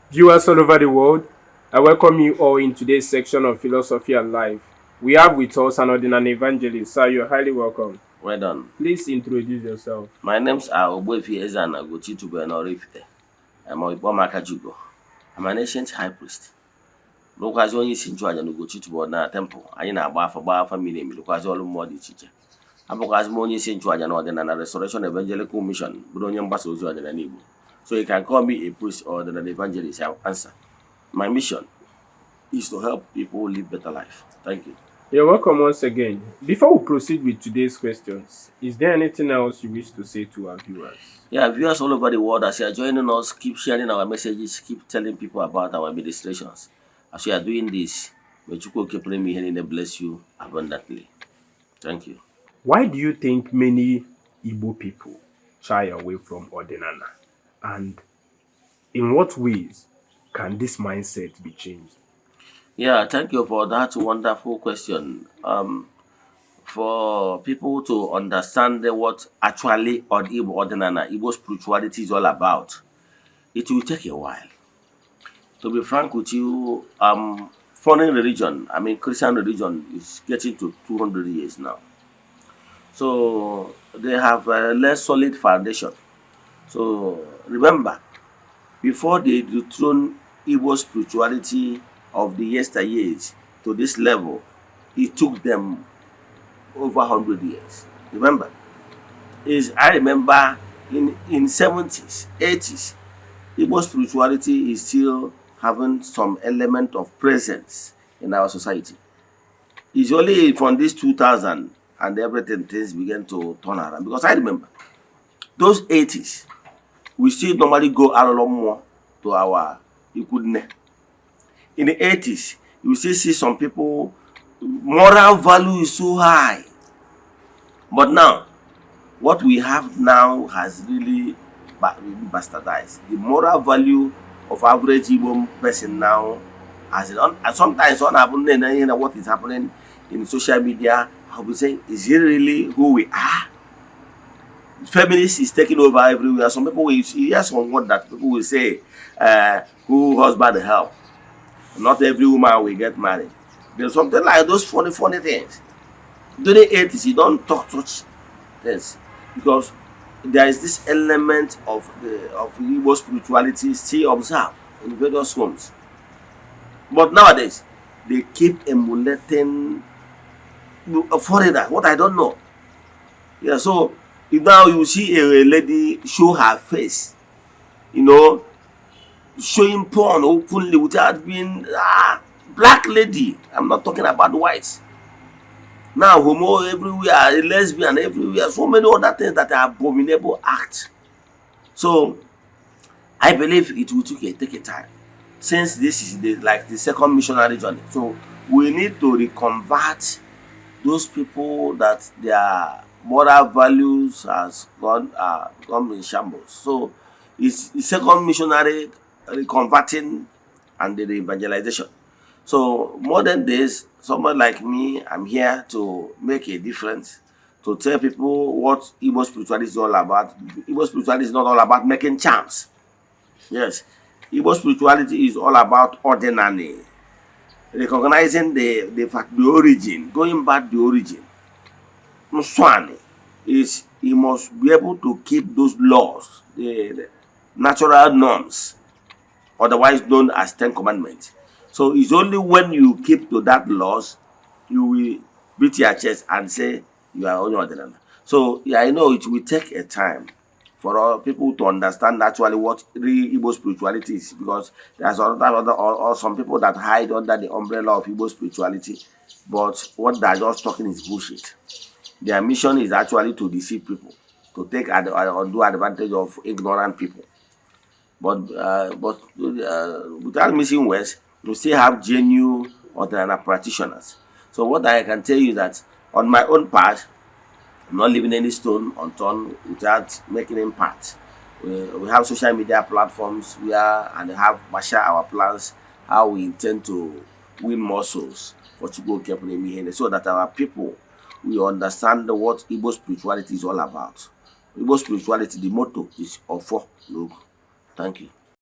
Viewers all over the world, I welcome you all in today's section of Philosophy and Life. We have with us an ordinary evangelist, sir. You're highly welcome. Well done. Please introduce yourself. My name's Ogbuefi Ezeana, ugochitubelu and Oraifite. I'm a Igbo. I'm an ancient high priest. Lokwazi onye isi nchụaja na ugochitubelu na temple. Anyị na-agba afa mmiri emi lokwazi ọrụ mmụọ dị iche iche. Abụkwazi m onye isi nchụaja na ọdịnala Restoration Evangelical Mission bụrụ onye mgbasa ozi ọdịnala Igbo. So you can call me a priest or an evangelist. I'll answer. My mission is to help people live better life. Thank you. You're welcome once again. Before we proceed with today's questions, is there anything else you wish to say to our viewers? Yeah, viewers all over the world, as you are joining us, keep sharing our messages, keep telling people about our administrations. As we are doing this, may Chukwu keep me here and bless you abundantly. Thank you. Why do you think many Igbo people shy away from Ordinana? And in what ways can this mindset be changed? Yeah, thank you for that wonderful question. For people to understand what actually Igbo spirituality is all about, it will take a while. To be frank with you, foreign religion, Christian religion is getting to 200 years now. So they have a less solid foundation. So remember, before they dethrone Igbo spirituality of the yesteryears to this level, it took them over 100 years. Remember, I remember in 70s, 80s, Igbo spirituality is still having some element of presence in our society. It's only from this 2000 and everything things began to turn around. Because I remember those 80s, we still normally go a lot more to our Ikudne. In the 80s, you still see some people, moral value is so high. But now, what we have now has really bastardized. The moral value of average Igbo person now has sometimes what is happening in social media, I would say, is it really who we are? Feminist is taking over everywhere. Some people will hear some word that people will say, who husband help. Not every woman will get married. There's something like those funny things. During the 80s, you don't talk such things because there is this element of Igbo spirituality still observed in various homes. But nowadays, they keep emulating a foreigner, what I don't know. Yeah, so now you see a lady show her face, showing porn openly without being black lady. I'm not talking about whites. Now homo everywhere, lesbian everywhere, so many other things that are abominable acts. So I believe it will take a time. Since this is the second missionary journey. So we need to reconvert those people that their moral values has gone in shambles. So it's the second missionary reconverting and the evangelization. So modern days, someone like me, I'm here to make a difference, to tell people what Igbo spirituality is all about. Igbo spirituality is not all about making charms. Yes, Igbo spirituality is all about ordinary, recognizing the origin, going back the origin. Mswani is he must be able to keep those laws, the natural norms, otherwise known as Ten Commandments. So it's only when you keep to that laws, you will beat your chest and say you are on your ordinary. So yeah, I know it will take a time for all people to understand actually what real Igbo spirituality is, because there's or some people that hide under the umbrella of Igbo spirituality, but what they're just talking is bullshit. Their mission is actually to deceive people, to take undue advantage of ignorant people. But without missing words, we still have genuine ordinary practitioners. So what I can tell you that on my own part, I'm not leaving any stone unturned without making impact. We have social media platforms and have share our plans, how we intend to win more souls for Chukwu Kepune, so that our people will understand what Igbo spirituality is all about. Igbo spirituality, the motto is Ofo Logo. Thank you.